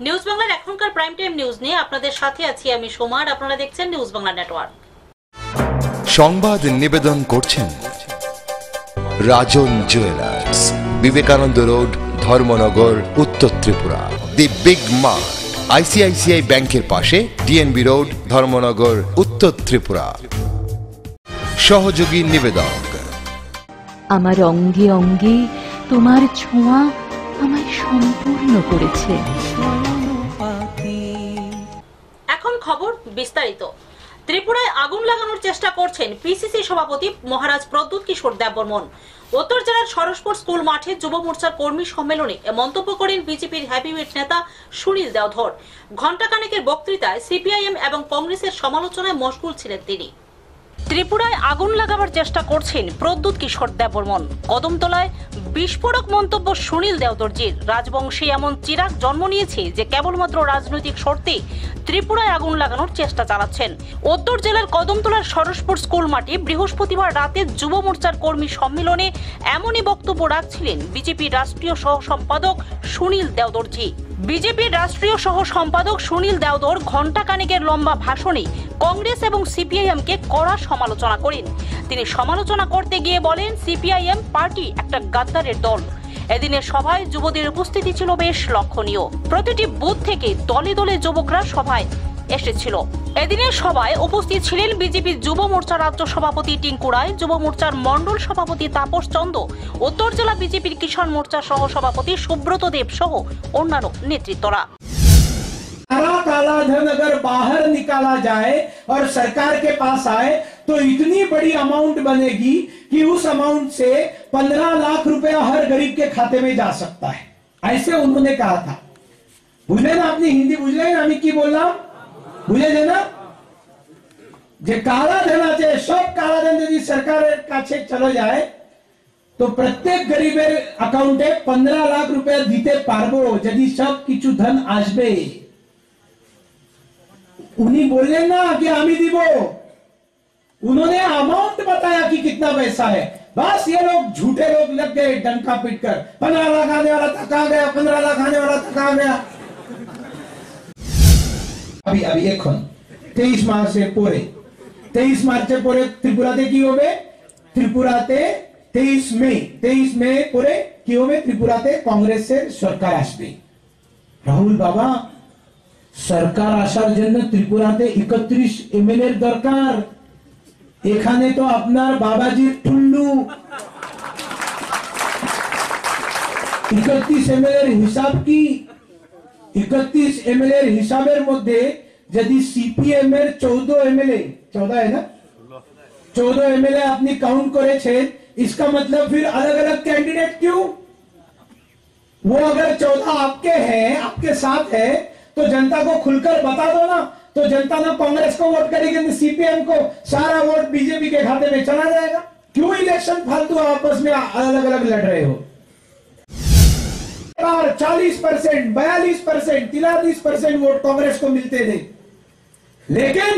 News বাংলার এখনকার prime time news নিয়ে আপনাদের সাথে আছি আমি সোমার। আপনারা দেখছেন নিউজ বাংলা নেটওয়ার্ক। সংবাদ নিবেদন করছেন রাজন জুয়েলার্স, বিবেকানন্দ রোড, ধর্মনগর, উত্তর Tripura. The big mart, ICICI ব্যাংকের পাশে, ডিএনবি রোড, ধর্মনগর, উত্তর ত্রিপুরা। সহযোগী নিবেদক। আমার অঙ্গে অঙ্গে তোমার ছোঁয়া আমায় সম্পূর্ণ করেছে। এখন খবর বিস্তারিত। ত্রিপুরায় আগুন লাগানোর চেষ্টা করছেন পিসিসি সভাপতি মহারাজ প্রদ্যুৎ কিশোর দেববর্মন। উত্তর জেলার সরসপুর স্কুল মাঠে যুব মোর্চার কর্মী সম্মেলনে মন্তব্য করেন বিজেপির হ্যাভিওয়েট নেতা সুনীল দেওধর। ঘণ্টাখানেকের বক্তৃতায় সিপিআইএম এবং কংগ্রেসের সমালোচনায় মশগুল ছিলেন তিনি। ত্রিপুরায় আগুন লাগাবার চেষ্টা করছেন প্রদ্যুৎ কিশোর দেববর্মন। কদমতলায় বিস্ফোরক মন্তব্য সুনীল দেওধরজির। রাজবংশে এমন চিরাগ জন্ম নিয়েছে যে কেবলমাত্র রাজনৈতিক শর্তে ত্রিপুরায় আগুন লাগানোর চেষ্টা চালাচ্ছেন। উত্তর জেলার কদমতলার সরসপুর স্কুল মাঠে বৃহস্পতিবার রাতে যুব মোর্চার কর্মী সম্মেলনে এমনই বক্তব্য রাখছিলেন বিজেপির রাষ্ট্রীয় সহ সম্পাদক সুনীল দেওধরজি। বিজেপির রাষ্ট্রীয় সহ সম্পাদক সুনীল দেওধর ঘণ্টাখানেকের লম্বা ভাষণে কংগ্রেস এবং সিপিআইএমকে কড়া সমালোচনা করেন। তিনি সমালোচনা করতে গিয়ে বলেন, সিপিআইএম পার্টি একটা গাদ্দারের দল। এদিনের সভায় যুবদের উপস্থিতি ছিল বেশ লক্ষণীয়। প্রতিটি বুথ থেকে দলে দলে যুবকরা সভায় এসেছিল। এদিনের সভায় উপস্থিত ছিলেন বিজেপির যুব মোর্চার রাজ্য সভাপতি টিঙ্কু রায়, যুব মোর্চার মন্ডল সভাপতি তাপস চন্দ্র, উত্তর জেলা বিজেপির কিষাণ মোর্চার সহ সভাপতি সুব্রত দেব সহ অন্যান্য নেতৃত্বরা। काला धन अगर बाहर निकाला जाए और सरकार के पास आए तो इतनी बड़ी अमाउंट बनेगी कि उस अमाउंट से 15 लाख रुपया हर गरीब के खाते में जा सकता है, ऐसे उन्होंने कहा था। बुझले ना, अपनी हिंदी बुझले ना, আমি কি বললাম বুঝলে না? যে কালা ধন আছে, সব কালা ধন যদি সরকারের কাছে চলে যায় তো প্রত্যেক গরিবের অ্যাকাউন্টে 15 লাখ রুপিয়া দিতে পারবো যদি সব কিছু ধন আসবে। उन्हीं बोले ना कि आमी दीबो, उन्होंने अमाउंट बताया कि कितना पैसा है। बस ये लोग झूठे लोग लग गए डंका पीटकर, 15 लाख आने वाला थका गया, 15 लाख आने वाला थका गया। अभी एक 23 मार्च से पूरे 23 मार्च से पूरे त्रिपुराते की होवे, त्रिपुराते 23 मई पूरे की होवे, त्रिपुराते कांग्रेस से सरकार आसबे। राहुल बाबा, সরকার আসার জন্য ত্রিপুরাতে 31 এমএলএ দরকার। এখানে তো আপনার বাবাজির টুল্লু 31 এমএলএ হিসাব কি? 31 এমএলএ হিসাবের মধ্যে যদি সিপিএম এর 14 এমএলএ, 14 है ना, 14 एमएलए আপনি काउंट করেছেন, इसका मतलब फिर अलग अलग कैंडिडेट क्यों? वो अगर 14 आपके हैं, आपके साथ है, तो जनता को खुलकर बता दो ना, तो जनता ना कांग्रेस को वोट करेगी, सीपीएम को सारा वोट बीजेपी के खाते में चला जाएगा। क्यों इलेक्शन फालतू आपस में अलग अलग लड़ रहे हो? 40%, 42%, 43% वोट कांग्रेस को मिलते थे, लेकिन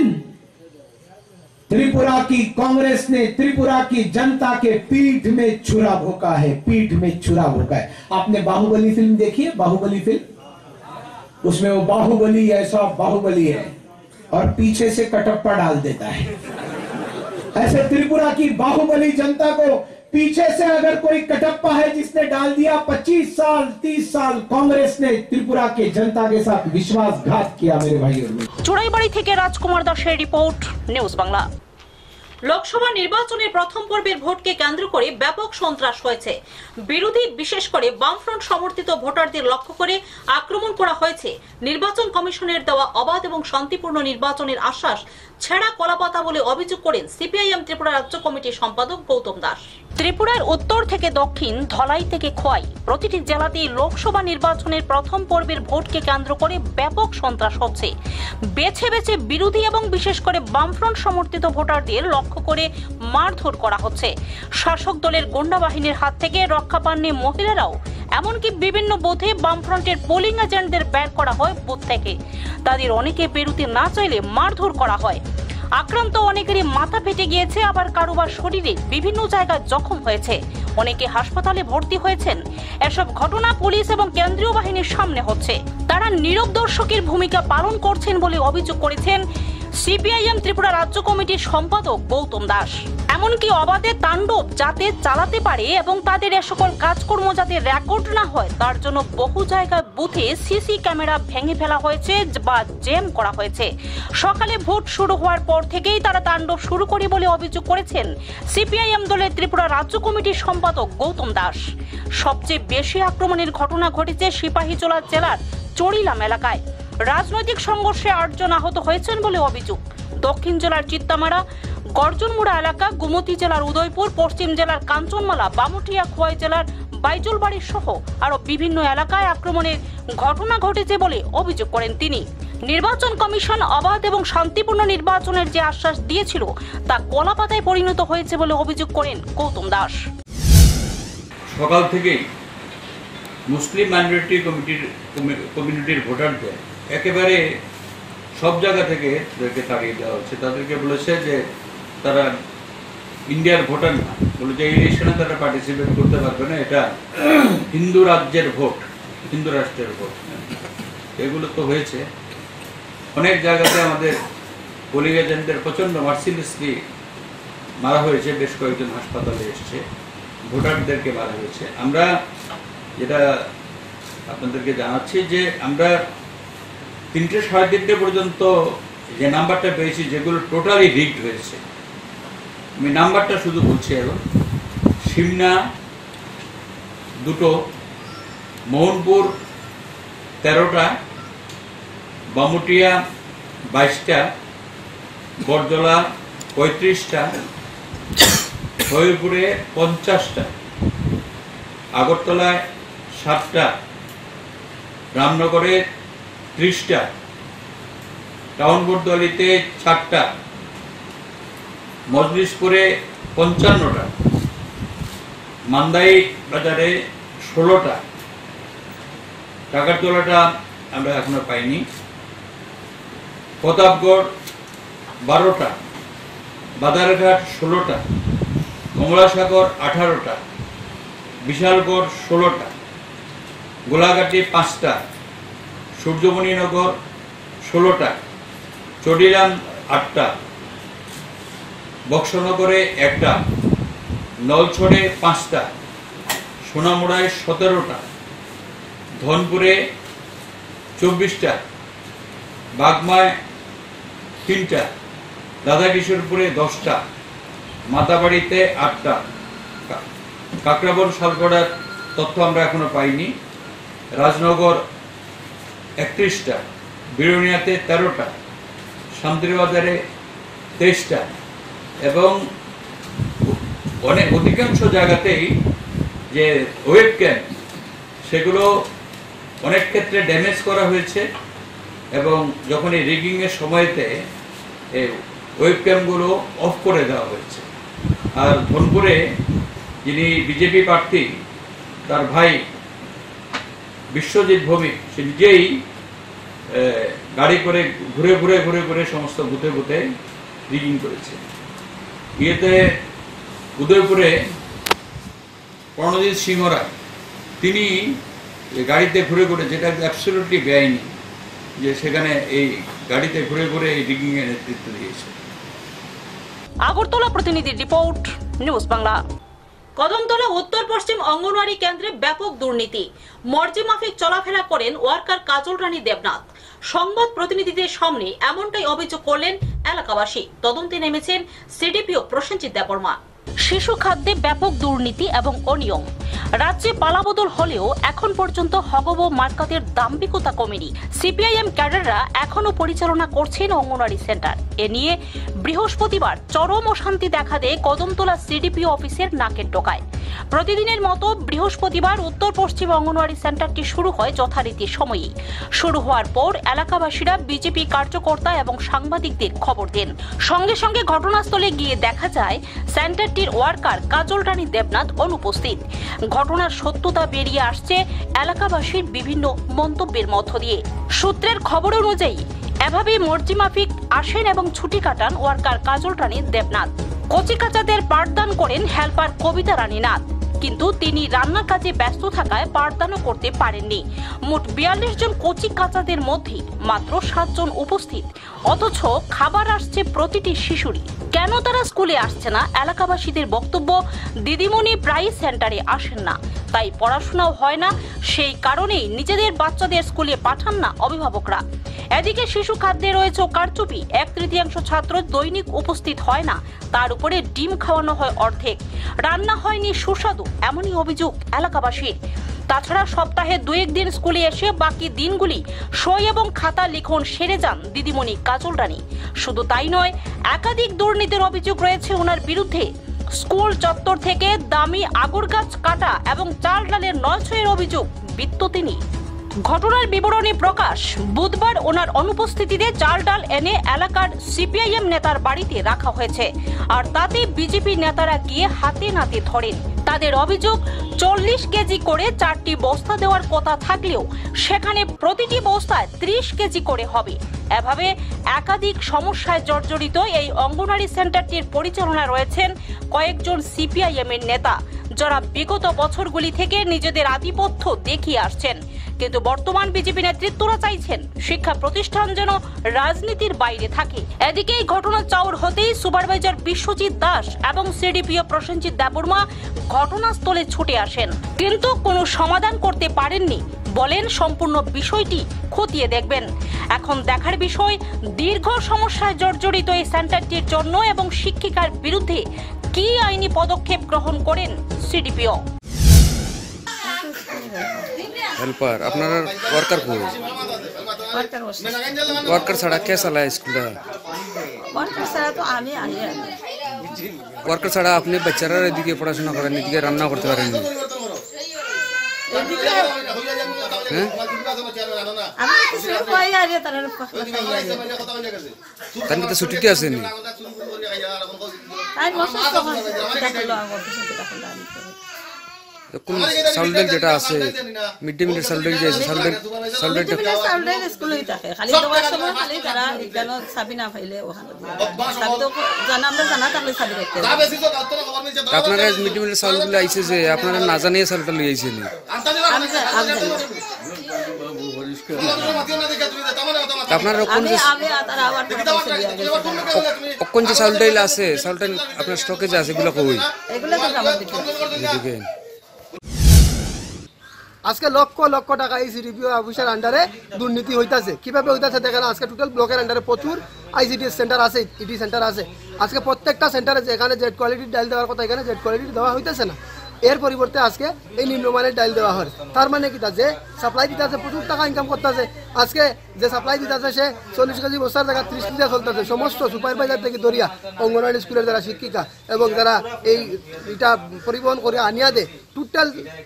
त्रिपुरा की कांग्रेस ने त्रिपुरा की जनता के पीठ में छुरा भोंका है, पीठ में छुरा भोंका है। आपने बाहुबली फिल्म देखी है? बाहुबली फिल्म, उसमें वो बाहुबली ऐसा बाहुबली है और पीछे से कटप्पा डाल देता है। ऐसे त्रिपुरा की बाहुबली जनता को पीछे से अगर कोई कटप्पा है जिसने डाल दिया, 25 साल 30 साल कांग्रेस ने त्रिपुरा के जनता के साथ विश्वासघात किया। मेरे भाइयों, চোরাইবাড়ি থেকে রাজকুমার দাসের রিপোর্ট, নিউজ বাংলা। লোকসভা নির্বাচনের প্রথম পর্বের ভোটকে কেন্দ্র করে ব্যাপক সন্ত্রাস হয়েছে। বিরোধী, বিশেষ করে বামফ্রন্ট সমর্থিত ভোটারদের লক্ষ্য করে আক্রমণ করা হয়েছে। নির্বাচন কমিশনের দেওয়া অবাধ এবং শান্তিপূর্ণ নির্বাচনের আশ্বাস ছেঁড়া কলাপাতা বলে অভিযোগ করেন সিপিআইএম ত্রিপুরা রাজ্য কমিটির সম্পাদক গৌতম দাস। ত্রিপুরার উত্তর থেকে দক্ষিণ, ধলাই থেকে খোয়াই, প্রতিটি জেলাতেই লোকসভা নির্বাচনের প্রথম পর্বের ভোটকে কেন্দ্র করে ব্যাপক সন্ত্রাস হচ্ছে। বেছে বেছে বিরোধী এবং বিশেষ করে বামফ্রন্ট সমর্থিত ভোটারদের লক্ষ্য করে মারধর করা হচ্ছে। শাসক দলের গুন্ডা বাহিনীর হাত থেকে রক্ষা পাননি মহিলারাও। এমনকি বিভিন্ন বুথে বামফ্রন্টের পোলিং এজেন্টদের বের করা হয় বুথ থেকে। তাদের অনেকে বেরোতে না চাইলে মারধর করা হয়। আক্রান্ত অনেকেরই মাথা ফেটে গিয়েছে, আবার কারোবার শরীরে বিভিন্ন জায়গায় জখম হয়েছে, অনেকে হাসপাতালে ভর্তি হয়েছেন। এসব ঘটনা পুলিশ এবং কেন্দ্রীয় বাহিনীর সামনে হচ্ছে। তারা নীরব দর্শকের ভূমিকা পালন করছেন বলে অভিযোগ করেছেন সিপিআইএম ত্রিপুরা রাজ্য কমিটির সম্পাদক গৌতম দাস। এমনকি অবাধে তাণ্ডব যাতে চালাতে পারে এবং তাদের এ সকল কাজকর্ম যাতে রেকর্ড না হয় তার জন্য বহু জায়গায় বুথে সিসি ক্যামেরা ভেঙে ফেলা হয়েছে বা জ্যাম করা হয়েছে। সকালে ভোট শুরু হওয়ার পর থেকেই তারা তাণ্ডব শুরু করে বলে অভিযোগ করেছেন সিপিআইএম দলের ত্রিপুরা রাজ্য কমিটির সম্পাদক গৌতম দাস। সবচেয়ে বেশি আক্রমণের ঘটনা ঘটেছে সিপাহীজলা জেলার চড়িলাম এলাকায়। রাজনৈতিক সংঘর্ষে 8 জন আহত হয়েছেন বলে অভিযোগ। দক্ষিণ জেলার চিত্তামারা, গর্জনমুড়া এলাকা, গোমতী জেলার উদয়পুর, পশ্চিম জেলার কাঞ্চনমালা, বামুটিয়া, খোয়াই জেলার বাইজলবাড়ি সহ আরো বিভিন্ন এলাকায় আক্রমণের ঘটনা ঘটেছে বলে অভিযোগ করেন তিনি। নির্বাচন কমিশন অবাধ এবং শান্তিপূর্ণ নির্বাচনের যে আশ্বাস দিয়েছিল তা কলাপাতায় পরিণত হয়েছে বলে অভিযোগ করেন গৌতম দাস। সকাল থেকেই মুসলিম মাইনরিটি কমিউনিটির ভোটারদের একেবারে সব জায়গা থেকে তাদেরকে তাড়িয়ে দেওয়া হচ্ছে। তাদেরকে বলেছে যে তারা ইন্ডিয়ার ভোটার না, বলে যে ইলেকশনে তারা পার্টিসিপেট করতে পারবে না, এটা হিন্দু রাজ্যের ভোট, হিন্দু রাষ্ট্রের ভোট। এগুলো তো হয়েছে অনেক জায়গাতে। আমাদের পোলিং এজেন্টদের প্রচণ্ড মার্সিলেসলি মারা হয়েছে, বেশ কয়েকজন হাসপাতালে এসছে, ভোটারদেরকে মারা হয়েছে। আমরা যেটা আপনাদেরকে জানাচ্ছি যে আমরা 3টে সাড়ে 3টে পর্যন্ত যে নাম্বারটা পেয়েছি যেগুলো টোটালি রিগড হয়েছে, আমি নাম্বারটা শুধু বলছি এখন। সিমনা 2টো, মোহনপুর 13টা, বামুটিয়া 22টা, বরজলা 35টা, হরিপুরে 50টা, আগরতলায় 7টা, রামনগরে 30টা, টাউন বর্দোয়ালিতে 4টা, মজলিশপুরে 55টা, মান্দাই বাজারে 16টা, টাকারতলাটা আমরা এখনো পাইনি, প্রতাপগড় 12টা, বাদারঘাট 16টা, কমলাসাগর 18টা, বিশালগড় 16টা, গোলাঘাটি 5টা, সূর্যমণিনগর 16টা, চড়িলাম 8টা, বক্সনগরে 1টা, নলছড়ে 5টা, সোনামুড়ায় 17টা, ধনপুরে 24টা, বাগমায় 3টা, রাধাকিশোরপুরে 10টা, মাতাবাড়িতে 8টা, কাকরাবন শালগড়ার তথ্য আমরা এখনো পাইনি, রাজনগর 31টা, বিরোনিয়াতে 13টা, শান্তিবাজারে 23টা এবং অধিকাংশ জায়গাতেই যে ওয়েব ক্যাম্প সেগুলো অনেক ক্ষেত্রে ড্যামেজ করা হয়েছে এবং যখন এই রিগিংয়ের সময়তে এই ওয়েব ক্যাম্পগুলো অফ করে দেওয়া হয়েছে। আর ধনপুরে যিনি বিজেপি প্রার্থী তার ভাই বিশ্বজিৎ ভৌমিক সে নিজেই গাড়ি করে ঘুরে ঘুরে ঘুরে ঘুরে সমস্ত বুথে বুথে রিগিং করেছে। ইয়েতে উদয়পুরে প্রণজিৎ সিংহ রায় তিনি গাড়িতে ঘুরে ঘুরে, যেটা অ্যাবসলিউটলি বেআইনি, যে সেখানে এই গাড়িতে ঘুরে ঘুরে এই রিগিং এর নেতৃত্ব দিয়েছে। আগরতলা প্রতিনিধির রিপোর্ট, নিউজ বাংলা। কদমতলা উত্তর পশ্চিম অঙ্গনওয়াড়ি কেন্দ্রে ব্যাপক দুর্নীতি, মর্জি মাফিক চলাফেরা করেন ওয়ার্কার কাজল রানী দেবনাথ। সংবাদ প্রতিনিধিদের সামনে এমনটাই অভিযোগ করলেন এলাকাবাসী। তদন্তে নেমেছেন সিডিপিও প্রসেনজিৎ দেববর্মা। শিশু খাদ্যে ব্যাপক দুর্নীতি এবং অনিয়ম। রাজ্যে পালাবদল হলেও এখন পর্যন্ত হগব মার্কাতের দাম্ভিকতা কমেনি। সিপিআইএম ক্যাডাররা এখনো পরিচালনা করছেন অঙ্গনওয়াড়ি সেন্টার। এ নিয়ে বৃহস্পতিবার চরম অশান্তি দেখা দেয় কদমতলা সিডিপিও অফিসের নাকের ডোকায়। প্রতিদিনের মতো বৃহস্পতিবার উত্তর পশ্চিম অঙ্গনওয়াড়ি সেন্টারটি শুরু হয় যথারীতি সময়েই। শুরু হওয়ার পর এলাকাবাসীরা বিজেপি কার্যকর্তা এবং সাংবাদিকদের খবর দেন। সঙ্গে সঙ্গে ঘটনাস্থলে গিয়ে দেখা যায় সেন্টারটির ওয়ার্কার কাজল রানী দেবনাথ অনুপস্থিত। ঘটনার সত্যতা বেরিয়ে আসছে এলাকাবাসীর বিভিন্ন মন্তব্যের মধ্য দিয়ে। সূত্রের খবর অনুযায়ী এভাবে মর্জি মাফিক আসেন এবং ছুটি কাটান ওয়ার্কার কাজল রানী দেবনাথ। কচিকাচাদের পাঠদান করেন হেল্পার কবিতা রানী নাথ, কিন্তু তিনি রান্নার কাজে ব্যস্ত থাকায় পাঠদানও করতে পারেননি। মোট 42 জন কচি কাচাদের মধ্যে মাত্র 7 জন উপস্থিত, অথচ খাবার আসছে প্রতিটি শিশুরই। কেন তারা স্কুলে আসছে না? এলাকাবাসীদের বক্তব্য, দিদিমণি প্রায় সেন্টারে আসেন না, তাই পড়াশোনাও হয় না। সেই কারণেই নিজেদের বাচ্চাদের স্কুলে পাঠান না অভিভাবকরা। এদিকে শিশু খাদ্যে রয়েছে কারচুপি, 1/3 ছাত্র দৈনিক উপস্থিত হয় না, তার উপরে ডিম খাওয়ানো হয় অর্ধেক, রান্না হয়নি সুস্বাদু, এমনই অভিযোগ এলাকাবাসীর। তাছাড়া সপ্তাহে 2-1 দিন স্কুলে এসে বাকি দিনগুলি সই এবং খাতা লিখন সেরে যান দিদিমণি কাজল রানী। শুধু তাই নয়, একাধিক দুর্নীতির অভিযোগ রয়েছে ওনার বিরুদ্ধে। স্কুল চত্বর থেকে দামি আগুর গাছ কাটা এবং চাল ডালের নয়ছয়ের অভিযোগ বিত্ত তিনি। ঘটনার বিবরণী প্রকাশ, বুধবার ওনার অনুপস্থিতিতে চাল ডাল এনে এলাকার সিপিআইএম নেতার বাড়িতে রাখা হয়েছে, আর তাতে বিজেপি নেতারা গিয়ে হাতে নাতে ধরেন। তাদের অভিযোগ 40 কেজি করে 4টি বস্তা দেওয়ার কথা থাকলেও সেখানে প্রতিটি বস্তায় 30 কেজি করে হবে। এভাবে একাধিক সমস্যায় জর্জরিত এই অঙ্গনওয়াড়ি সেন্টারটির পরিচালনায় রয়েছেন কয়েকজন সিপিআইএম এর নেতা, যারা বিগত বছরগুলি থেকে নিজেদের আধিপত্য দেখিয়ে আসছেন। কিন্তু বর্তমান বিজেপি নেতৃত্বরা চাইছেন শিক্ষা প্রতিষ্ঠান যেন রাজনীতির বাইরে থাকে। এদিকে এই ঘটনা চাউর হতেই সুপারভাইজার বিশ্বজিৎ দাস এবং সিডিপিও প্রসেনজিৎ দেববর্মা ঘটনাস্থলে ছুটে আসেন, কিন্তু কোনো সমাধান করতে পারেননি। বলেন সম্পূর্ণ বিষয়টি খতিয়ে দেখবেন। এখন দেখার বিষয়, দীর্ঘ সমস্যায় জর্জরিত এই সেন্টারটির জন্য এবং শিক্ষিকার বিরুদ্ধে কি আইনি পদক্ষেপ গ্রহণ করেন সিডিপিও। हेल्पर अपना वर्कर को वर्कर ছাড়া কে চালায় স্কুলটা? ওয়ার্কার ছাড়া তো আমি আনি ওয়ার্কার ছাড়া আপনি বাচ্চারা এদিকে পড়াশোনা করেন, এদিকে রান্না করতে পারেন? তার তো ছুটিতে আসেনি। কোন চাউল ডাল যেটা আছে, মিড ডে মিলের চাউল ডাল যে আছে, চাউল ডাল স্কুলেই থাকে, খালি দেওয়ার সময় খালি তারা এখানে চাবি না পাইলে ওখানে চাবি তো জানা, আমরা জানা থাকলে চাবি রাখতে। আপনারা মিড ডে মিলের চাউলগুলো আইছে যে আপনারা না জানিয়ে চাউলটা লিয়ে আইছেন? আপনারা কোন যে চাউল ডাল আছে, চাউলটা আপনার স্টকে যে আছে এগুলো কই? আজকে লক্ষ লক্ষ টাকা এই সিডিপিও অফিসের আন্ডারে দুর্নীতি হইতাছে। কিভাবে হইতাছে দেখেন, আজকে টোটাল ব্লকের আন্ডারে প্রচুর আইসিডি সেন্টার আছে, ইডি সেন্টার আছে। আজকে প্রত্যেকটা সেন্টারে যেখানে জেড কোয়ালিটির ডাল দেওয়ার কথা, এখানে জেড কোয়ালিটির দেওয়া হইতেছে না। এর পরিবর্তে আজকে এই নিম্নমানের ডাল দেওয়া হয়। তার মানে কি, যে সাপ্লাই দিতে আছে প্রচুর টাকা ইনকাম করতেছে। আজকে যে সাপ্লাই দিতে আছে সে 40 কেজি বস্তার জায়গা 30 কেজি চলতেছে। সমস্ত সুপারভাইজার থেকে ধরিয়া অঙ্গনওয়াড়ি স্কুলের যারা শিক্ষিকা এবং যারা এই এটা পরিবহন করে আনিয়া দেয়,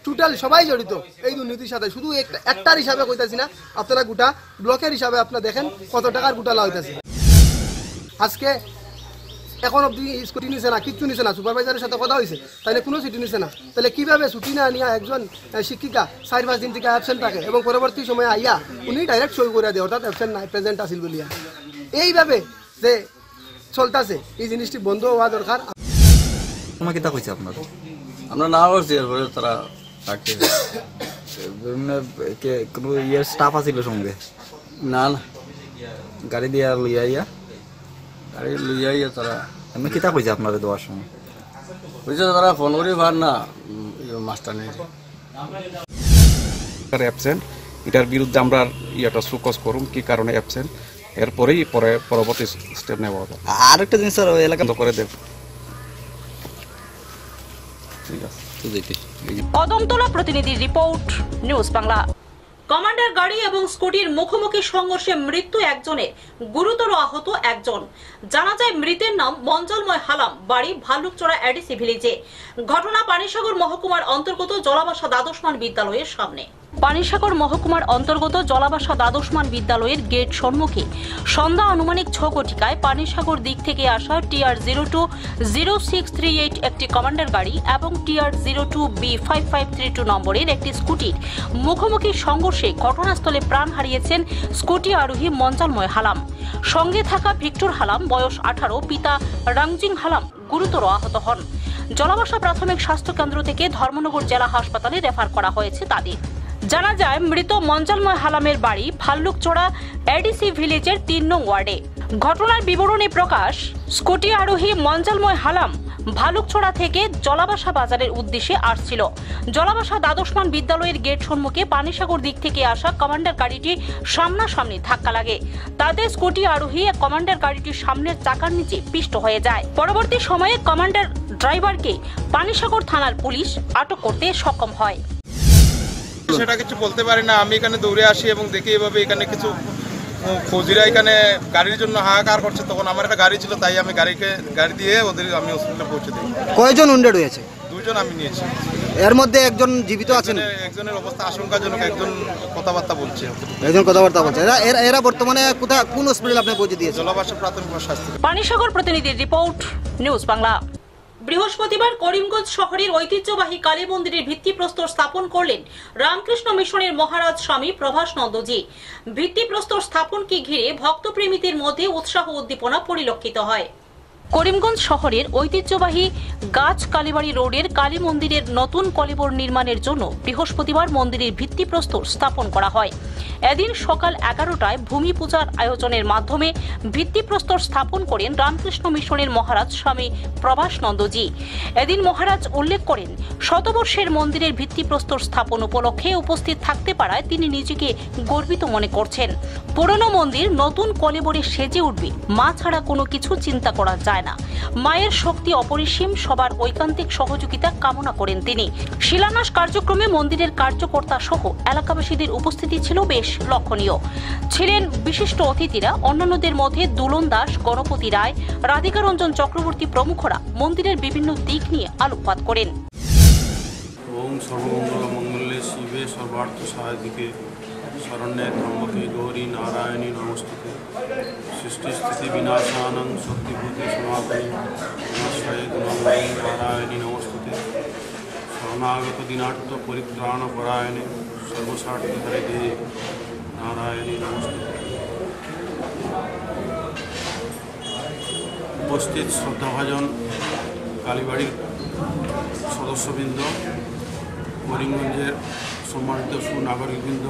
টোটাল সবাই জড়িত এই দুর্নীতির সাথে। শুধু একটার হিসাবে কইতাছি না, আপনারা গোটা ব্লকের হিসাবে আপনারা দেখেন কত টাকার গোটা লা হইতাছে। আজকে এখন অব্দি ছুটি নিছে না, কিচ্ছু নিছে না। সুপারভাইজারের সাথে কথা হয়েছে, তাহলে কোনো ছুটি নিছে না। তাহলে কিভাবে ছুটি না নিয়ে একজন শিক্ষিকা 4-5 দিন থেকে অ্যাবসেন্ট থাকে এবং পরবর্তী সময়ে আইয়া উনি ডাইরেক্ট সই করে দেয়, অর্থাৎ অ্যাবসেন্ট নাই, প্রেজেন্ট আসিল বলিয়া। এইভাবে যে চলতেছে, এই জিনিসটি বন্ধ হওয়া দরকার। তোমাকে কিতা কইছে আপনার? আমরা না করছি, এরপরে তারা রাখছে। কোনো ইয়ের স্টাফ আছিল সঙ্গে? না না, গাড়ি দিয়া লইয়া গাড়ি লইয়া তারা এমনি কিতা কইছে আপনাদের দেওয়ার সময়? বুঝছে তারা ফোন করি ভার না মাস্টার নেই অ্যাবসেন্ট, এটার বিরুদ্ধে আমরা ইয়েটা সুকস করুন কি কারণে অ্যাবসেন্ট, এরপরেই পরবর্তী স্টেপ নেওয়া হবে। আর একটা জিনিস স্যার, এলাকা করে দেব। ঠিক আছে। কদমতলা প্রতিনিধির রিপোর্ট, নিউজ বাংলা। কমান্ডার গাড়ি এবং স্কুটির মুখোমুখি সংঘর্ষে মৃত্যু একজনের, গুরুতর আহত একজন। জানা যায় মৃতের নাম মঞ্জলময় হালাম, বাড়ি ভাল্লুকচড়া এডিসি ভিলেজে। ঘটনা পানিসাগর মহকুমার অন্তর্গত জলাবাসা দ্বাদশ মান বিদ্যালয়ের সামনে। পানিসাগর মহকুমার অন্তর্গত জলাবাসা দ্বাদশমান বিদ্যালয়ের গেট সম্মুখে সন্ধ্যা আনুমানিক 6 ঘটিকায় পানিসাগর দিক থেকে আসা TR020638 একটি কমান্ডার গাড়ি এবং TR02B5532 নম্বরের একটি স্কুটির মুখোমুখি সংঘর্ষে ঘটনাস্থলে প্রাণ হারিয়েছেন স্কুটি আরোহী মঞ্জালময় হালাম। সঙ্গে থাকা ভিক্টর হালাম বয়স 18, পিতা রাংজিং হালাম গুরুতর আহত হন। জলাবাসা প্রাথমিক স্বাস্থ্য কেন্দ্র থেকে ধর্মনগর জেলা হাসপাতালে রেফার করা হয়েছে তাদের। জানা যায় মৃত মঞ্জালময় হালামের বাড়ি ভাল্লুকচড়া এডিসি ভিলেজের 3 নং ওয়ার্ডে। ঘটনার বিবরণী প্রকাশ, স্কুটি আরোহী মঞ্জালময় হালাম ভালুকছড়া থেকে জলাবাসা বাজারের উদ্দেশ্যে আসছিল। জলাবাসা দ্বাদশমান বিদ্যালয়ের গেট সম্মুখে পানিসাগর দিক থেকে আসা কমান্ডার গাড়িটি সামনাসামনি ধাক্কা লাগে। তাতে স্কুটি আরোহী কমান্ডার গাড়িটির সামনের চাকার নিচে পিষ্ট হয়ে যায়। পরবর্তী সময়ে কমান্ডার ড্রাইভারকে পানিসাগর থানার পুলিশ আটক করতে সক্ষম হয়। সেটা কিছু বলতে পারি না। আমি এখানে দৌড়ে আসি এবং দেখি এভাবে এখানে কিছু ফৌজিরা এখানে গাড়ির জন্য হাহাকার করছে। তখন আমার একটা গাড়ি ছিল, তাই আমি গাড়ি দিয়ে ওদের আমি হসপিটালে পৌঁছে দিই। কয়জন উন্ডেড হয়েছে? 2 জন আমি নিয়েছি। এর মধ্যে একজন জীবিত আছেন? একজনের অবস্থা আশঙ্কাজনক, একজন কথাবার্তা বলছে। এরা বর্তমানে কোন হসপিটালে আপনি পৌঁছে দিয়েছেন? জলাবাসা প্রাথমিক স্বাস্থ্য। পানিসাগর প্রতিনিধির রিপোর্ট, নিউজ বাংলা। বৃহস্পতিবার করিমগঞ্জ শহরের ঐতিহ্যবাহী কালী মন্দিরের ভিত্তিপ্রস্তর স্থাপন করলেন রামকৃষ্ণ মিশনের মহারাজ স্বামী প্রভাসনন্দজি। ভিত্তিপ্রস্তর স্থাপনকে ঘিরে ভক্তপ্রেমীদের মধ্যে উৎসাহ উদ্দীপনা পরিলক্ষিত হয়। করিমগঞ্জ শহরের ঐতিহ্যবাহী গাছ কালীবাড়ি রোডের কালী মন্দিরের নতুন কলিবর নির্মাণের জন্য বৃহস্পতিবার মন্দিরের ভিত্তিপ্রস্তর স্থাপন করা হয়। এদিন সকাল 11টায় ভূমি পূজার আয়োজনের মাধ্যমে ভিত্তিপ্রস্তর স্থাপন করেন রামকৃষ্ণ মিশনের মহারাজ স্বামী প্রভাসনন্দজি। এদিন মহারাজ উল্লেখ করেন, শতবর্ষের মন্দিরের ভিত্তিপ্রস্তর স্থাপন উপলক্ষে উপস্থিত থাকতে পারায় তিনি নিজেকে গর্বিত মনে করছেন। পুরনো মন্দির নতুন কলেবরে সেজে উঠবে, মা ছাড়া কোনো কিছু চিন্তা করা যায় না। মায়ের শক্তি অপরিসীম, সবার ঐকান্তিক সহযোগিতা কামনা করেন তিনি। শিলান্যাস কার্যক্রমে মন্দিরের কার্যকর্তা সহ এলাকাবাসীদের উপস্থিতি ছিল বেশ লক্ষণীয়। ছিলেন বিশিষ্ট অতিথিরা, অন্যান্যদের মধ্যে দুলন দাস, গণপতি রায়, রাধিকা রঞ্জন চক্রবর্তী প্রমুখরা মন্দিরের বিভিন্ন দিক নিয়ে আলোকপাত করেন। ওম সর্বমঙ্গল মঙ্গলে শিবে সর্বার্থ সাহায্যে শরণ্যে ত্রম্বকে গৌরী নারায়ণী নমস্তুতে সৃষ্টি স্থিতি বিনাশানং শক্তিভূতে সনাতনী নমস্কারে গুণময়ী নারায়ণী নমস্তুতে শরণাগত দিনার্থ পরিত্রাণ পরায়ণে সর্বস্বার্থ হরে দেবী নারায়ণী নমস্তুতে। উপস্থিত শ্রদ্ধাভাজন কালীবাড়ির সদস্যবৃন্দ, করিমগঞ্জের সম্মানিত সুনাগরিকবৃন্দ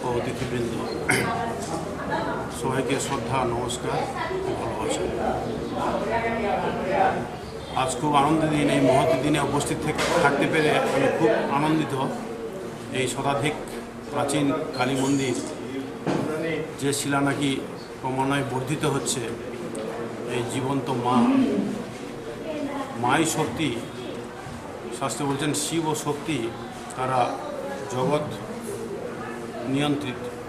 ও অতিথিবৃন্দ, সবাইকে শ্রদ্ধা, নমস্কার, ভালোবাসা। আজ খুব আনন্দের দিন, এই মহৎ দিনে উপস্থিত থাকতে পেরে আমি খুব আনন্দিত। এই শতাধিক প্রাচীন কালী মন্দির যে শিলা নাকি ক্রমান্বয়ে বর্ধিত হচ্ছে, এই জীবন্ত মাই শক্তি, শাস্ত্রে বলছেন শিব ও শক্তি, তারা জগৎ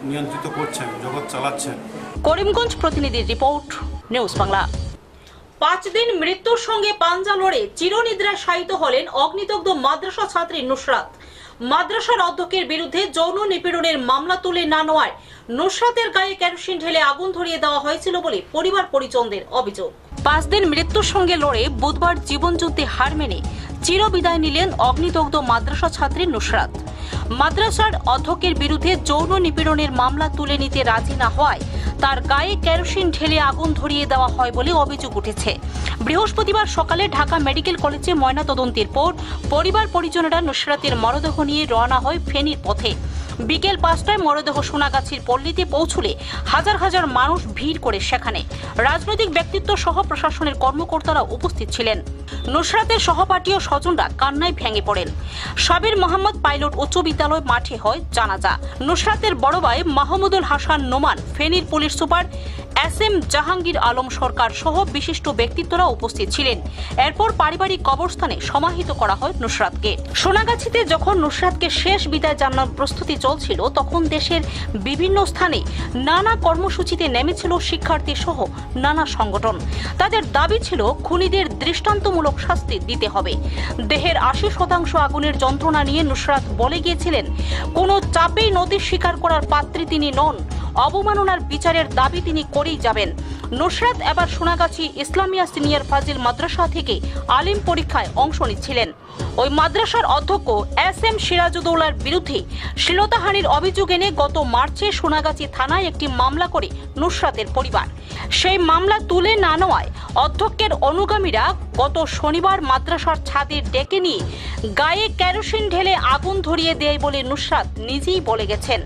নিয়ন্ত্রিত করছেন, জগৎ চালাচ্ছেন। করিমগঞ্জ প্রতিনিধির রিপোর্ট, নিউজ বাংলা। 5 দিন মৃত্যুর সঙ্গে পাঞ্জা লড়ে চিরনিদ্রায় শায়িত হলেন অগ্নিদগ্ধ মাদ্রাসা ছাত্রী নুসরাত। মাদ্রাসার অধ্যক্ষের বিরুদ্ধে যৌন নিপীড়নের মামলা তুলে না নেওয়ায় নুসরাতের গায়ে কেরোসিন ঢেলে আগুন ধরিয়ে দেওয়া হয়েছিল বলে পরিবার পরিজনদের অভিযোগ। 5 দিন মৃত্যুর সঙ্গে লড়ে বুধবার জীবনযুদ্ধে হার মেনে চিরবিদায় নিলেন অগ্নিদগ্ধ মাদ্রাসা ছাত্রী নুসরাত। মাদ্রাসার অধ্যক্ষের বিরুদ্ধে যৌন নিপীড়নের মামলা তুলে নিতে রাজি না হওয়ায় তার গায়ে কেরোসিন ঢেলে আগুন ধরিয়ে দেওয়া হয় বলে অভিযোগ উঠেছে। বৃহস্পতিবার সকালে ঢাকা মেডিকেল কলেজে ময়নাতদন্তের পর পরিবার পরিজনেরা নুসরাতের মরদেহ নিয়ে রওনা হয় ফেনীর পথে। বিকেল 5টায় মরদেহ সোনাগাছির পল্লীতে পৌঁছলে হাজার হাজার মানুষ ভিড় করে সেখানে। রাজনৈতিক ব্যক্তিত্ব সহ প্রশাসনের কর্মকর্তারা উপস্থিত ছিলেন। নুসরাতের সহপাঠী ও স্বজনরা কান্নায় ভেঙে পড়েন। সাবির মোহাম্মদ পাইলট উচ্চ বিদ্যালয় মাঠে হয় জানাজা। নুসরাতের বড় ভাই মাহমুদুল হাসান নোমান, ফেনীর police super SM Jahangir Alam Sarkar সহ বিশিষ্ট ব্যক্তিত্বরা উপস্থিত ছিলেন। এরপর পারিবারিক কবরস্থানে সমাহিত করা হয় নুসরাতকে। সোনাগাছিতে যখন নুসরাতকে শেষ বিদায় জানানোর প্রস্তুতি চলছিল, তখন দেশের বিভিন্ন স্থানে নানা কর্মসূচিতে নেমেছিল শিক্ষার্থী সহ নানা সংগঠন। তাদের দাবি ছিল খুনিদের দৃষ্টান্তমূলক শাস্তি দিতে হবে। দেহের 80% আগুনের যন্ত্রণা নিয়ে নুসরাত বলে গিয়েছিলেন, কোনো চাপেই নথি স্বীকার করার পাত্রী তিনি নন, অবমাননার বিচারের দাবি তিনি করেই যাবেন। নুসরাত এবার সোনাগাছি ইসলামিয়া সিনিয়র ফাজিল মাদ্রাসা থেকে আলিম পরীক্ষায় অংশ নিচ্ছিলেন। ওই মাদ্রাসার অধ্যক্ষ SM সিরাজউদ্দৌলার বিরুদ্ধে শ্লীলতাহানির অভিযোগ এনে গত মার্চে সোনাগাছি থানায় একটি মামলা করে নুসরাতের পরিবার। সেই মামলা তুলে না নেওয়ায় অধ্যক্ষের অনুগামীরা গত শনিবার মাদ্রাসার ছাদে ডেকে নিয়ে গায়ে কেরোসিন ঢেলে আগুন ধরিয়ে দেয় বলে নুসরাত নিজেই বলে গেছেন।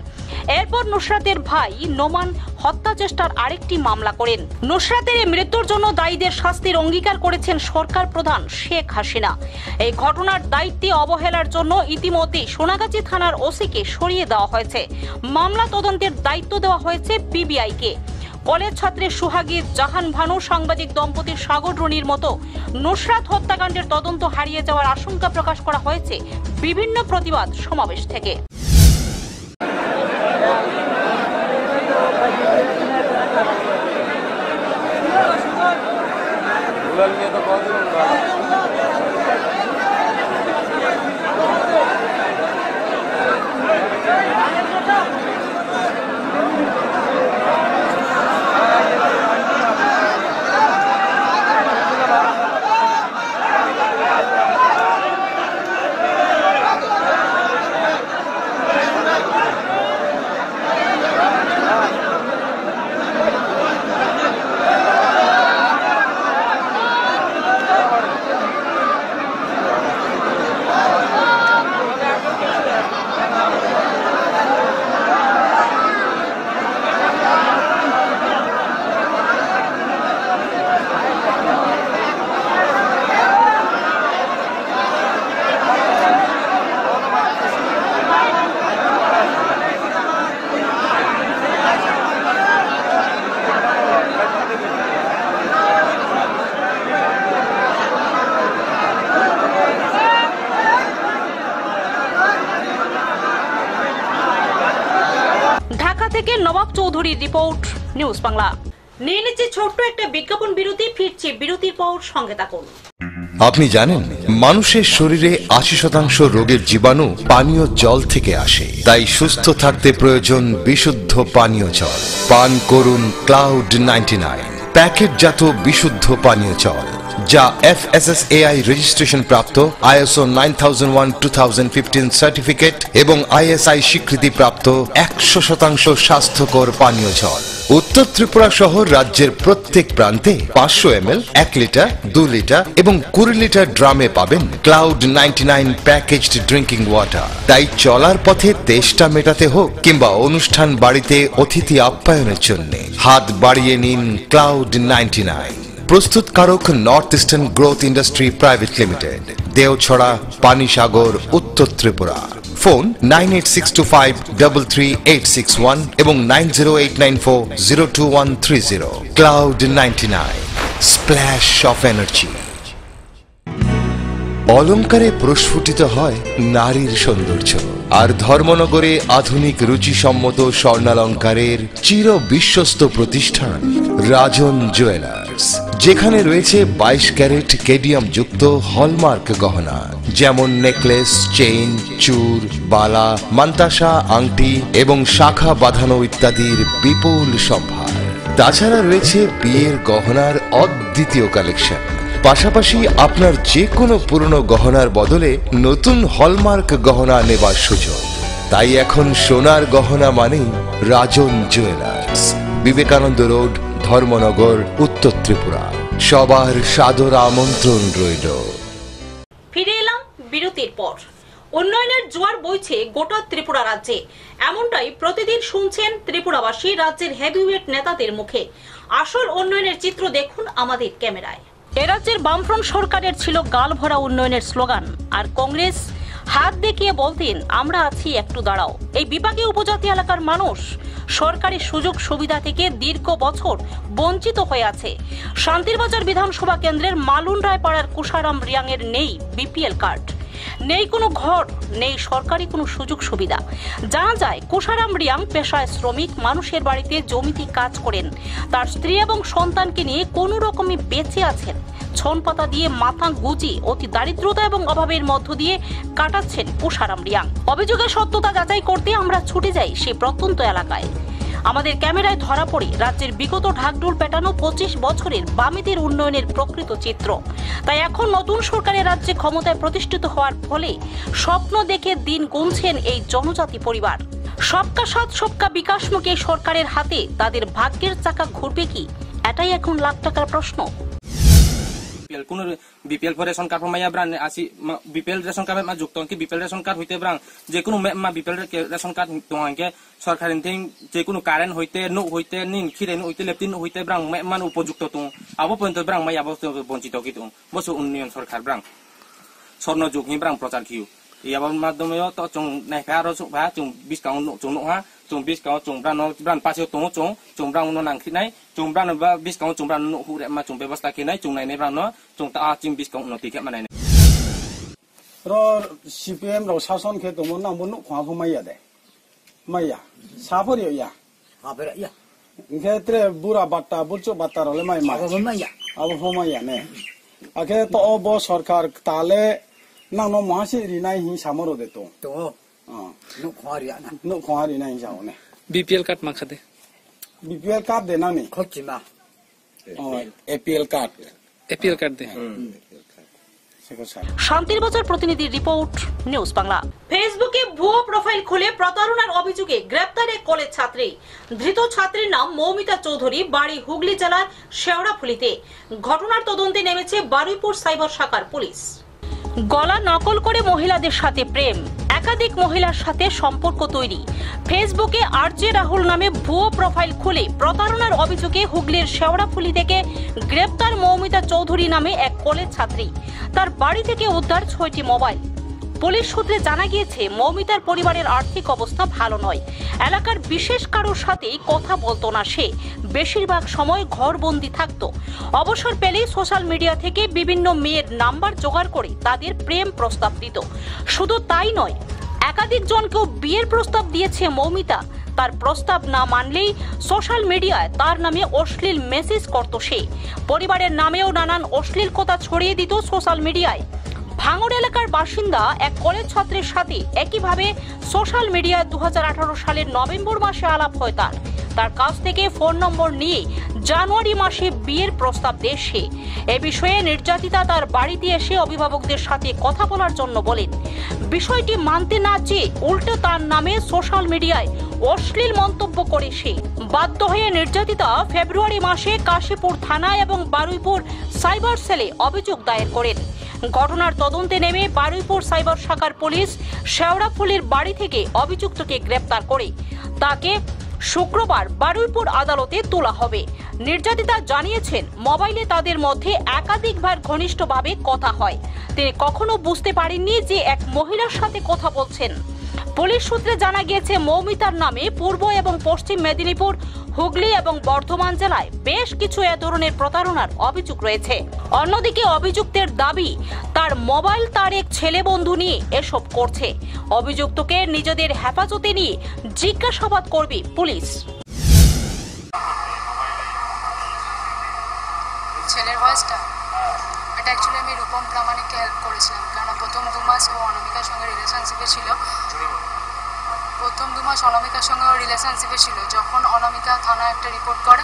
এরপর নুসরাতের ভাই নোমান হত্যা চেষ্টার আরেকটি মামলা করেন। নুসরাতের এই মৃত্যুর জন্য দায়ীদের শাস্তির অঙ্গীকার করেছেন সরকার প্রধান শেখ হাসিনা। এই ঘটনার দায়িত্বে অবহেলার জন্য ইতিমধ্যে সোনাগাছি থানার ওসিকে সরিয়ে দেওয়া হয়েছে। মামলা তদন্তের দায়িত্ব দেওয়া হয়েছে PBI-কে। কলেজ ছাত্রের সুহাগী জাহান ভানু, সাংবাদিক দম্পতির সাগর রনির মতো নুসরাত হত্যাকাণ্ডের তদন্ত হারিয়ে যাওয়ার আশঙ্কা প্রকাশ করা হয়েছে বিভিন্ন প্রতিবাদ সমাবেশ থেকে। থেকে নবাব চৌধুরীর রিপোর্ট, নিউজ বাংলা। নিয়ে নিচ্ছে ছোট্ট একটা বিজ্ঞাপন বিরতি, ফিরছে বিরতির পর, সঙ্গে থাকুন। আপনি জানেন মানুষের শরীরে 80% রোগের জীবাণু পানীয় জল থেকে আসে। তাই সুস্থ থাকতে প্রয়োজন বিশুদ্ধ পানীয় জল। পান করুন ক্লাউড 99 প্যাকেটজাত বিশুদ্ধ পানীয় জল, যা FSSAI রেজিস্ট্রেশন প্রাপ্ত, ISO 9001:2015 সার্টিফিকেট এবং ISI স্বীকৃতি প্রাপ্ত 100% স্বাস্থ্যকর পানীয় জল। উত্তর ত্রিপুরা সহ রাজ্যের প্রত্যেক প্রান্তে 500 ml, 1 লিটার, 2 লিটার এবং 20 লিটার ড্রামে পাবেন ক্লাউড 99 প্যাকেজড ড্রিঙ্কিং ওয়াটার। তাই চলার পথে তেষ্টা মেটাতে হোক কিংবা অনুষ্ঠান বাড়িতে অতিথি আপ্যায়নের জন্য হাত বাড়িয়ে নিন ক্লাউড 99। প্রস্তুতকারক North Eastern Growth Industry Private Limited, Deochhara, Panisagar, Uttar Tripura. Phone 9862533861 এবং 9089402130। Cloud 99, splash of energy. অলঙ্কারে প্রস্ফুটিত হয় নারীর সৌন্দর্য, আর ধর্মনগরে আধুনিক রুচিসম্মত স্বর্ণালঙ্কারের চির বিশ্বস্ত প্রতিষ্ঠান রাজন জুয়েলার্স, যেখানে রয়েছে 22 ক্যারেট কেডিয়াম যুক্ত হলমার্ক গহনা, যেমন নেকলেস, চেইন, চূড়, বালা, মান্তাসা, আংটি এবং শাখা বাঁধানো ইত্যাদির বিপুল সম্ভার। তাছাড়া রয়েছে বিয়ের গহনার অদ্বিতীয় কালেকশন। পাশাপাশি আপনার যে কোনো পুরনো গহনার বদলে নতুন হলমার্ক গহনা নেবার সুযোগ। তাই এখন সোনার গহনা মানেই রাজন জুয়েলার্স, বিবেকানন্দ রোড, ধর্মনগর, উত্তর ত্রিপুরা। সবার সাদর আমন্ত্রণ রইল। ফিরে এলাম বিরতির পর। উন্নয়নের জোয়ার বইছে গোটা ত্রিপুরা রাজ্যে, এমনটাই প্রতিদিন শুনছেন ত্রিপুরাবাসী রাজ্যের হেভিওয়েট নেতাদের মুখে। আসল উন্নয়নের চিত্র দেখুন আমাদের ক্যামেরায়। এ রাজ্যের বামফ্রন্ট সরকারের ছিল গাল ভরা উন্নয়নের স্লোগান, আর কংগ্রেস হাত দেখিয়ে বলতেন, আমরা আছি, একটু দাঁড়াও। এই বিপাকে উপজাতি এলাকার মানুষ সরকারি সুযোগ সুবিধা থেকে দীর্ঘ বছর বঞ্চিত হয়ে আছে। শান্তিরবাজার বিধানসভা কেন্দ্রের মালুন রায় পাড়ার কুশারাম রিয়াং এর নেই বিপিএল কার্ড, নেই কোনো ঘর, নেই সরকারি কোনো সুযোগ সুবিধা। জানা যায় কুশারাম রিয়াং পেশায় শ্রমিক, মানুষের বাড়িতে জমিতে কাজ করেন। তার স্ত্রী এবং সন্তানকে নিয়ে কোনো রকমে বেঁচে আছেন। ছন পাতা দিয়ে মাথা গুজি অতি দারিদ্রতা এবং অভাবের মধ্য দিয়ে কাটাচ্ছেন কুশারাম রিয়াং। অভিযোগের সত্যতা যাচাই করতে আমরা ছুটে যাই সেই প্রত্যন্ত এলাকায়। আমাদের ক্যামেরায় ধরা পড়ে রাজ্যের বিগত ঢাকঢোল পেটানো 25 বছরের বামেদের উন্নয়নের প্রকৃত চিত্র। তাই এখন নতুন সরকারের রাজ্যে ক্ষমতায় প্রতিষ্ঠিত হওয়ার ফলে স্বপ্ন দেখে দিন গুনছেন এই জনজাতি পরিবার। সবকা সাথ সবকা বিকাশমুখী সরকারের হাতে তাদের ভাগ্যের চাকা ঘুরবে কি, এটাই এখন লাখ টাকার প্রশ্ন। কোন বিপিএল রেশন কার্ড মাইয়া ব্রান আসি বিপিএল রেশন কার্ড মা যুক্ত কি বিপিএল রেশন কার্ড হইতে ব্রাং যে কোনো মা বিপিএল রেশন কার্ড তোমাকে সরকার যে কোনো কারেন্ট হইতে নো হইতে নিন খিরেন হইতে লেপটিন হইতে ব্রাং মান উপযুক্ত তো আবো পর্যন্ত ব্রাং মাই আবো বঞ্চিত কি তো বসে উন্নয়ন সরকার ব্রাং স্বর্ণ যুগ হি ব্রাং প্রচার কিউ ইয়াবার মাধ্যমে তো চং নাইফা আরো ভা চং 20 কাউন্ট চং নোহা চং 20 কাউন্ট চং ব্রান পাশে তো চং ব্রাং নো নাংখিনাই চং ব্রান বা 20 কাউন্ট চং ব্রান নো হুরে মা চং ব্যবস্থা কিনাই চং নাইনে ব্রান নো চং তা চিং 20 কাউন্ট নতি কে মানাই র সিপিএম র শাসন খে তো মন নাম নো খা ফমাইয়া দে মাইয়া সাফর ইয়া সাফর ইয়া ইনক্ষেত্রে বুড়া বাট্টা বুলচো বাট্টা রলে মাই মাইয়া আবো ফমাইয়া নে আগে তো অব সরকার তালে না নো মাসি রিনাই হি সামরো দে তো নো খোয়ারি না হি যাও নে বিপিএল কার্ড মাখা দে বিপিএল কার্ড দে না নি খচিমা এপিএল কার্ড দে। শান্তিরবাজার প্রতিনিধির রিপোর্ট, নিউজ বাংলা। ফেসবুকে ভুয়ো প্রোফাইল খুলে প্রতারণার অভিযোগে গ্রেপ্তার এক কলেজ ছাত্রী। ধৃত ছাত্রীর নাম মৌমিতা চৌধুরী, বাড়ি হুগলি জেলার শেওড়াফুলিতে। ঘটনার তদন্তে নেমেছে বারুইপুর সাইবার শাখার পুলিশ। গলা নকল করে মহিলাদের সাথে প্রেম, একাধিক মহিলার সাথে সম্পর্ক তৈরি। ফেসবুকে আরজে রাহুল নামে ভুয়ো প্রোফাইল খুলে প্রতারণার অভিযোগে হুগলির শেওড়াফুলি থেকে গ্রেপ্তার মৌমিতা চৌধুরী নামে এক কলেজ ছাত্রী। তার বাড়ি থেকে উদ্ধার 6টি মোবাইল। পুলিশ সূত্রে জানা গিয়েছে মৌমিতার পরিবারের আর্থিক অবস্থা ভালো নয়। এলাকার বিশেষ কারোর সাথেই কথা বলতো না সে, বেশিরভাগ সময় ঘরবন্দি থাকতো। অবসর পেলেই সোশ্যাল মিডিয়া থেকে বিভিন্ন মেয়ের নাম্বার জোগাড় করে তাদের প্রেম প্রস্তাব দিত। শুধু তাই নয়, একাধিক জনকেও বিয়ের প্রস্তাব দিয়েছে মৌমিতা। তার প্রস্তাব না মানলেই সোশ্যাল মিডিয়ায় তার নামে অশ্লীল মেসেজ করত সে। পরিবারের নামেও নানান অশ্লীল কথা ছড়িয়ে দিত সোশ্যাল মিডিয়ায়। ভাঙড় এলাকার বাসিন্দা এক কলেজ ছাত্রের সাথে একইভাবে সোশ্যাল মিডিয়ায় 2018 সালের নভেম্বর মাসে আলাপ হয় তার কাছ থেকে ফোন নম্বর নিয়ে জানুয়ারি মাসে বিয়ের প্রস্তাব দেয় সে। এ বিষয়ে নির্যাতিতা তার বাড়িতে এসে অভিভাবকদের সাথে কথা বলার জন্য বলেন। বিষয়টি মানতে না চেয়ে উল্টো তার নামে সোশ্যাল মিডিয়ায় অশ্লীল মন্তব্য করে সে। বাধ্য হয়ে নির্যাতিতা ফেব্রুয়ারি মাসে কাশীপুর থানা এবং বারুইপুর সাইবার সেলে অভিযোগ দায়ের করেন। ঘটনার তদন্তে নেমে বারুইপুর সাইবার শাখার পুলিশ শেওড়াফুলির বাড়ি থেকে অভিযুক্তকে গ্রেপ্তার করে তাকে শুক্রবার বারুইপুর আদালতে তোলা হবে। নির্যাতিতা জানিয়েছেন মোবাইলে তাদের মধ্যে একাধিকবার ঘনিষ্ঠভাবে কথা হয়। তিনি কখনো বুঝতে পারেননি যে এক মহিলার সাথে কথা বলছেন। পুলিশ সূত্রে জানা গিয়েছে মৌমিতার নামে পূর্ব এবং পশ্চিম মেদিনীপুর, হুগলি এবং বর্ধমান জেলায় বেশ কিছু এ ধরনের প্রতারণার অভিযোগ রয়েছে। অন্যদিকে অভিযুক্তের দাবি তার মোবাইল তার এক ছেলে বন্ধু নিয়ে এসব করছে। অভিযুক্তকে নিজেদের হেফাজতে নিয়ে জিজ্ঞাসাবাদ করবে পুলিশ। ছেলের ভয়েসটা এটা অ্যাকচুয়ালি আমি রূপম প্রামাণিককে হেল্প করেছিলাম, কারণ প্রথম 2 মাস ও অনামিকার সঙ্গে রিলেশনশিপে ছিল। যখন অনামিকা থানায় একটা রিপোর্ট করে,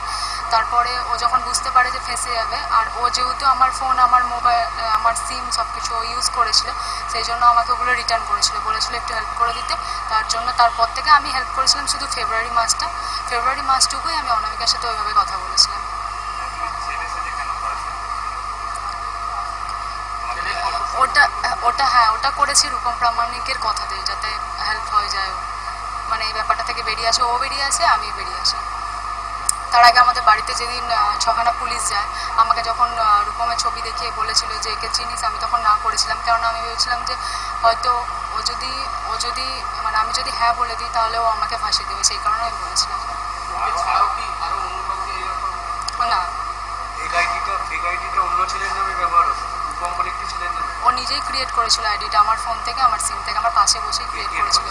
তারপরে ও যখন বুঝতে পারে যে ফেঁসে যাবে, আর ও যেহেতু আমার ফোন, আমার মোবাইল, আমার সিম সব কিছু ইউজ করেছিল, সেই জন্য আমাকে ওগুলো রিটার্ন করেছিল, বলেছিল একটু হেল্প করে দিতে। তার জন্য তারপর থেকে আমি হেল্প করেছিলাম শুধু ফেব্রুয়ারি মাসটুকুই আমি অনামিকার সাথে ওইভাবে কথা বলেছিলাম। ওটা করেছি রূপম প্রামাণিকের কথা দিয়ে, যাতে হেল্প হয়ে যায়, মানে এই ব্যাপারটা থেকে বেরিয়ে আসে, ও বেরিয়ে আসে, আমি বেরিয়ে আসি। তার আগে আমাদের বাড়িতে যেদিন 6খানা পুলিশ যায়, আমাকে যখন রূপমের ছবি দেখিয়ে বলেছিল যে একে চিনিস, আমি তখন না করেছিলাম, কারণ আমি ভেবেছিলাম যে হয়তো ও যদি মানে আমি যদি হ্যাঁ বলে দিই তাহলে ও আমাকে ফাঁসি দেবে, সেই কারণে আমি বলেছিলাম। না, ও নিজেই ক্রিয়েট করেছিল আইডিটা, আমার ফোন থেকে, আমার সিম থেকে, আমার পাশে বসেই ক্রিয়েট করেছিল।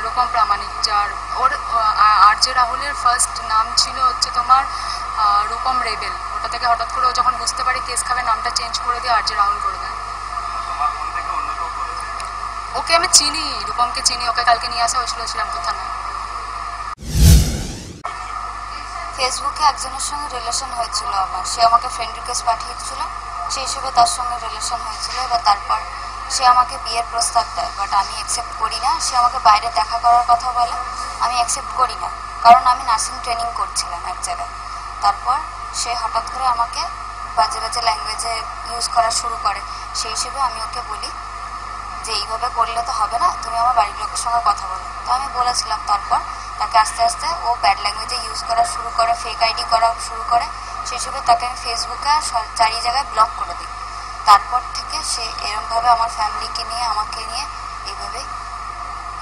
রূপম প্রামাণিক, যার ওর আরজে রাহুলের ফার্স্ট নাম ছিল হচ্ছে তোমার রূপম রেবেল। ওটা থেকে হঠাৎ করে ও যখন বুঝতে পারে কেস খাবে নামটা চেঞ্জ করে দিয়ে আরজে রাহুল করে দেয়। ওকে আমি চিনি, রূপমকে চিনি, ওকে কালকে নিয়ে আসা হয়েছিল শ্রীরামপুর থানায়। ফেসবুকে একজনের সঙ্গে রিলেশন হয়েছিল আমার, সে আমাকে ফ্রেন্ড রিকোয়েস্ট পাঠিয়েছিল, সেই হিসেবে তার সঙ্গে রিলেশন হয়েছিল। এবার তারপর সে আমাকে বিয়ের প্রস্তাব দেয়, বাট আমি অ্যাকসেপ্ট করি না। সে আমাকে বাইরে দেখা করার কথা বলে, আমি অ্যাকসেপ্ট করি না, কারণ আমি নার্সিং ট্রেনিং করছিলাম এক জায়গায়। তারপর সে হঠাৎ করে আমাকে বাজে বাজে ল্যাঙ্গুয়েজে ইউজ করা শুরু করে, সেই হিসেবে আমি ওকে বলি যে এইভাবে করলে তো হবে না, তুমি আমার বাড়ির লোকের সঙ্গে কথা বলো। তো আমি বলেছিলাম। তারপর তাকে আস্তে আস্তে ও ব্যাড ল্যাঙ্গুয়েজে ইউজ করা শুরু করে, ফেক আইডি করা শুরু করে, সেই হিসেবে তাকে আমি ফেসবুকে চারি জায়গায় ব্লক করে দিই। তারপর থেকে সে এরমভাবে আমার ফ্যামিলিকে নিয়ে, আমাকে নিয়ে এইভাবে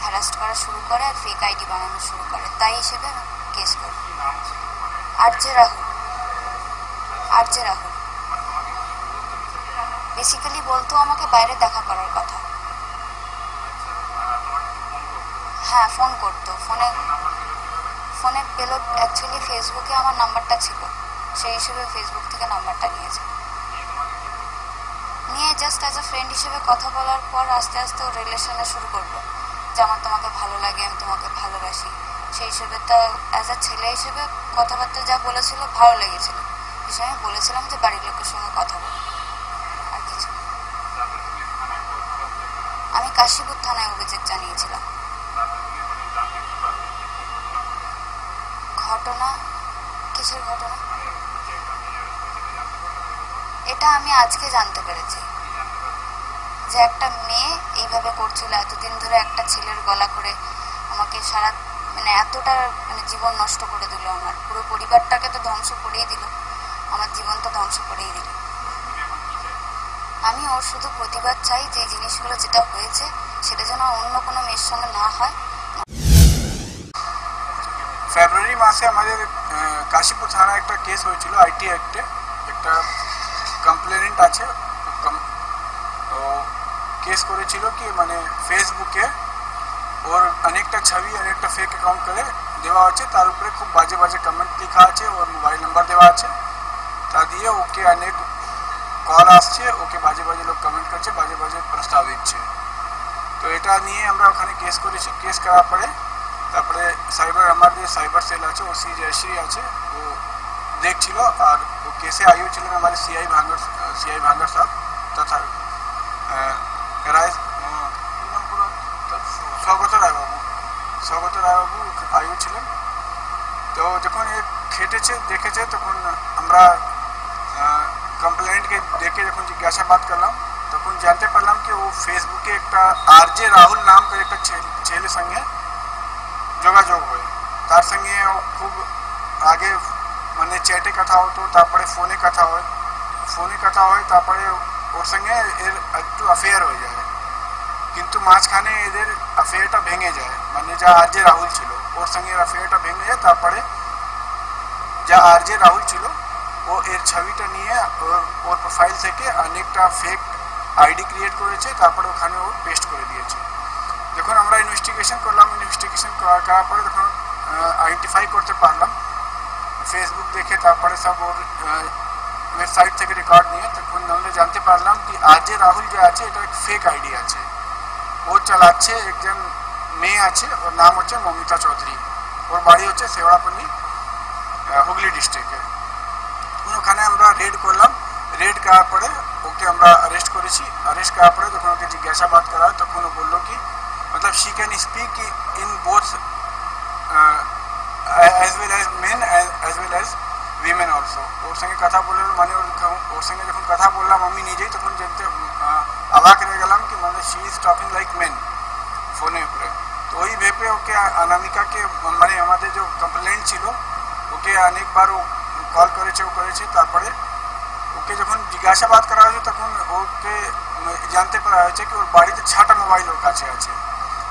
হ্যারাস্ট করা শুরু করে আর ফেক আইডি বানানো শুরু করে। তাই হিসেবে কেস করি। RJ Rahul, RJ Rahul basically বলতো আমাকে বাইরে দেখা করার কথা। হ্যাঁ, ফোন করতো। ফোনে পেলো, অ্যাকচুয়ালি ফেসবুকে আমার নাম্বারটা ছিল, সেই হিসেবে ফেসবুক থেকে নাম্বারটা নিয়েছে। নিয়ে জাস্ট অ্যাজ এ ফ্রেন্ড হিসেবে কথা বলার পর আস্তে আস্তে ও রিলেশনে শুরু করলো যে আমার তোমাকে ভালো লাগে, আমি তোমাকে ভালোবাসি। সেই হিসেবে তো অ্যাজ এ ছেলে হিসেবে কথাবার্তা যা বলেছিল ভালো লেগেছিল, হিসেবে আমি বলেছিলাম যে বাড়ির লোকের সঙ্গে কথা বলো, আর কিছু। আমি কাশীপুর থানায় অভিযোগ জানিয়েছিলাম। ঘটনা, কিসের ঘটনা? এটা আমি আজকে জানতে পেরেছি যে একটা মেয়ে এইভাবে করছিল এতদিন ধরে, একটা ছেলের গলা করে আমাকে সারা মানে এতটা মানে জীবন নষ্ট করে দিল। আমার পুরো পরিবারটাকে তো ধ্বংস করেই দিল, আমার জীবনটা ধ্বংস করেই দিল। আমি ওর শুধু প্রতিবাদ চাই যে এই জিনিসগুলো যেটা হয়েছে সেটা যেন অন্য কোনো মেয়ের সঙ্গে না হয়। ফেব্রুয়ারি মাসে আমাদের কাশীপুর থানায় একটা কেস হয়েছিল আইটি অ্যাক্টে। একটা কমপ্লেনেন্ট আছে, তো কেস করেছিল কি মানে ফেসবুকে ওর অনেকটা ছবি, অনেকটা ফেক অ্যাকাউন্ট করে দেওয়া আছে, তার উপরে খুব বাজে বাজে কমেন্ট লেখা আছে, ওর মোবাইল নাম্বার দেওয়া আছে, তা দিয়ে ওকে অনেক কল আসছে, ওকে বাজে বাজে লোক কমেন্ট করছে, বাজে বাজে প্রস্তাব দিচ্ছে। তো এটা নিয়ে আমরা ওখানে কেস করেছি। কেস করার পরে তারপরে আমাদের সাইবার সেল আছে, ওসি জয়শ্রী আছে, ও দেখছিল। আর ও কেসে আয়ু ছিলেন আমাদের সিআই ভাঙ্গার সাহেব তথা স্বগত রায়বাবু আয়ু ছিলেন। তো যখন এ খেটেছে দেখেছে তখন আমরা কমপ্লেন্টকে দেখে যখন জিজ্ঞাসাবাদ করলাম তখন জানতে পারলাম কি ও ফেসবুকে একটা আরজে রাহুল নাম করে একটা ছেলের সঙ্গে যোগাযোগ হয়। তার সঙ্গে ও খুব আগে মানে চ্যাটে কথা হতো, তারপরে ফোনে কথা হয়, তারপরে ওর সঙ্গে এর একটু অ্যাফেয়ার হয়ে যায়। কিন্তু মাঝখানে এদের অ্যাফেয়ারটা ভেঙে যায়, মানে যা আরজে রাহুল ছিল ওর সঙ্গে অ্যাফেয়ারটা ভেঙে যায়। তারপরে যা আরজে রাহুল ছিল ও এর ছবিটা নিয়ে ওর প্রোফাইল থেকে অনেকটা ফেক আইডি ক্রিয়েট করেছে, তারপরে ওখানে ও পেস্ট করে দিয়েছে। যখন আমরা ইনভেস্টিগেশন করলাম, ইনভেস্টিগেশন করার পরে যখন আইডেন্টিফাই করতে পারলাম ফেসবুক দেখে, তারপরে সব ওর ওয়েবসাইট থেকে রেকর্ড নিয়ে, তখন আমরা জানতে পারলাম কি আরজে রাহুল যে আছে এটা এক ফেক আইডি আছে, ও চালাচ্ছে। একজন মেয়ে আছে, ওর নাম হচ্ছে মমিতা চৌধুরী, ওর বাড়ি হচ্ছে শেওড়াপল্লী, হুগলি ডিস্ট্রিক্টে। ওখানে আমরা রেড করলাম, রেড করার পরে ওকে আমরা অ্যারেস্ট করেছি। অ্যারেস্ট করার পরে যখন ওকে জিজ্ঞাসাবাদ করা হয় তখন ও বললো কি मतलब she can speak in both as well as men as well as women also। ওর সঙ্গে কথা বলে মানে ওর সঙ্গে যখন কথা বললাম আমি নিজেই তখন দেখতে অবাক হয়ে গেলাম কি মানে she is talking like men ফোনের উপরে। তো ওই ভেবে ওকে অনামিকাকে মানে আমাদের যে কমপ্লেন্ট ছিল ওকে অনেকবার ও কল করেছে, তারপরে ওকে যখন জিজ্ঞাসাবাদ করা হয়েছে তখন ওকে জানতে পারা হয়েছে কি ওর বাড়িতে 6টা মোবাইল ওর কাছে আছে।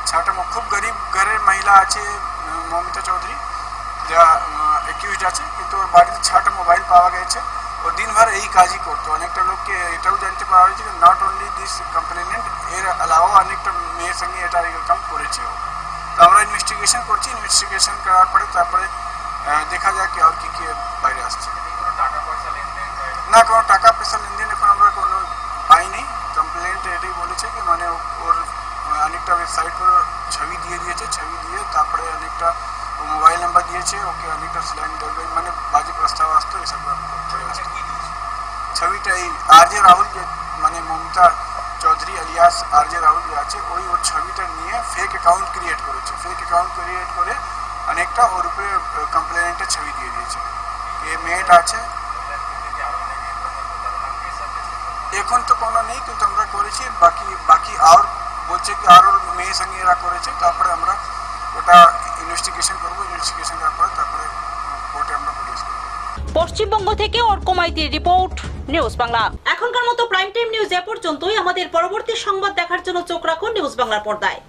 6টা খুব গরিব ঘরের মহিলা আছে মমিতা চৌধুরী, যা অ্যাকিউজড আছে, কিন্তু ওর বাড়িতে 6টা মোবাইল পাওয়া গেছে। ও দিনভর এই কাজই করতো। অনেকটা লোককে এটাও জানতে পারা হয়েছে যে নট অনলি দিস কমপ্লেনেন্ট, এর আলাও অনেকটা মেয়ের সঙ্গে এটা এরকম করেছে ও। তো আমরা ইনভেস্টিগেশন করছি, ইনভেস্টিগেশন করার পরে তারপরে দেখা যায় কি আর কি কি বাইরে আসছে। না, কোনো টাকা পয়সা লেনদেন এখন আমরা কোনো পাইনি। কমপ্লেন্ট এটাই বলেছে কি মানে ওর অনেকটা ওয়েবসাইট করে ছবি দিয়ে দিয়েছে, ছবি দিয়ে তারপরে অনেকটা মোবাইল নাম্বার দিয়েছে, ওকে অনেকটা সিলিন্ডার মানে বাজে প্রস্তাব আসতো এসব করে আসতো। ছবিটা এই আরজে রাহুল যে মানে মমতা চৌধুরী আলিয়াস আরজে রাহুল যে আছে ওই ওর ছবিটা নিয়ে ফেক অ্যাকাউন্ট ক্রিয়েট করেছে। ফেক অ্যাকাউন্ট ক্রিয়েট করে অনেকটা ওর উপরে কমপ্লেনেন্টের ছবি দিয়ে দিয়েছে। এ মেয়েটা আছে, এখন তো কোনো নেই, কিন্তু আমরা করেছি। বাকি আর বলছে কি আরও মেয়ের সঙ্গে এরা করেছে। তারপরে আমরা ওটা ইনভেস্টিগেশন করবো, ইনভেস্টিগেশন করার পরে তারপরে কোর্টে আমরা পুলিশ করবো। পশ্চিমবঙ্গ থেকে অর্ক মাইতির রিপোর্ট, নিউজ বাংলা। এখনকার মতো প্রাইম টাইম নিউজ এ পর্যন্তই। আমাদের পরবর্তী সংবাদ দেখার জন্য চোখ রাখুন নিউজ বাংলার পর্দায়।